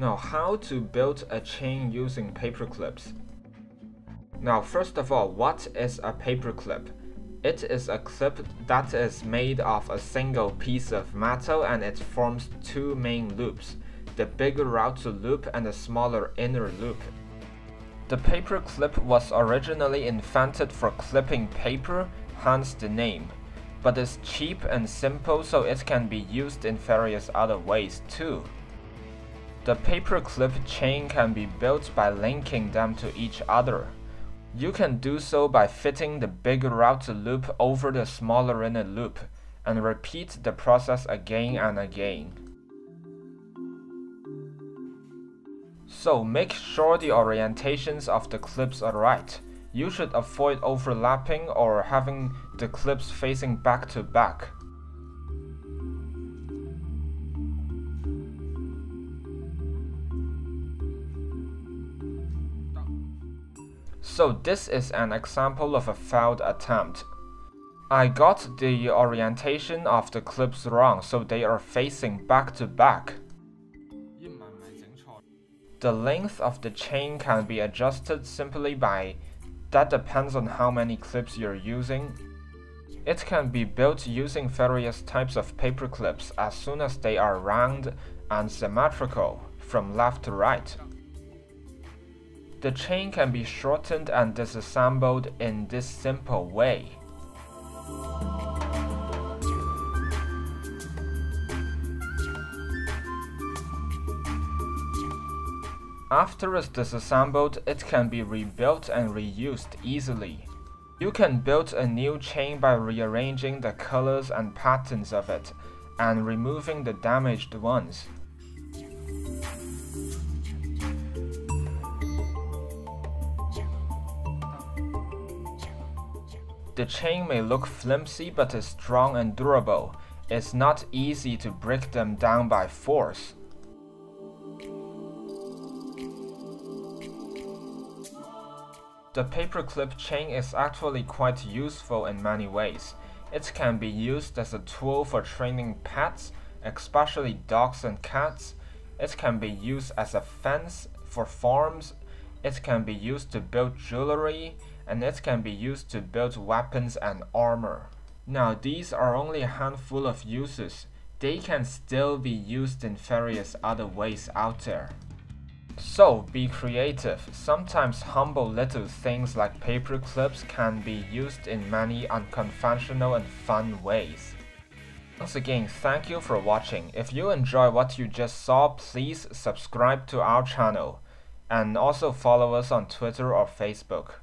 Now, how to build a chain using paper clips? Now, first of all, what is a paperclip? It is a clip that is made of a single piece of metal and it forms two main loops, the bigger outer loop and the smaller inner loop. The paperclip was originally invented for clipping paper, hence the name, but is cheap and simple so it can be used in various other ways too. The paperclip chain can be built by linking them to each other. You can do so by fitting the bigger outer loop over the smaller inner loop, and repeat the process again and again. So make sure the orientations of the clips are right. You should avoid overlapping or having the clips facing back to back. So this is an example of a failed attempt. I got the orientation of the clips wrong, so they are facing back to back. The length of the chain can be adjusted simply by that depends on how many clips you're using. It can be built using various types of paper clips as soon as they are round and symmetrical, from left to right. The chain can be shortened and disassembled in this simple way. After it's disassembled, it can be rebuilt and reused easily. You can build a new chain by rearranging the colors and patterns of it, and removing the damaged ones. The chain may look flimsy but is strong and durable. It's not easy to break them down by force. The paperclip chain is actually quite useful in many ways. It can be used as a tool for training pets, especially dogs and cats. It can be used as a fence for farms. It can be used to build jewelry, and it can be used to build weapons and armor. Now, these are only a handful of uses. They can still be used in various other ways out there. So, be creative. Sometimes humble little things like paper clips can be used in many unconventional and fun ways. Once again, thank you for watching. If you enjoy what you just saw, please subscribe to our channel. And also follow us on Twitter or Facebook.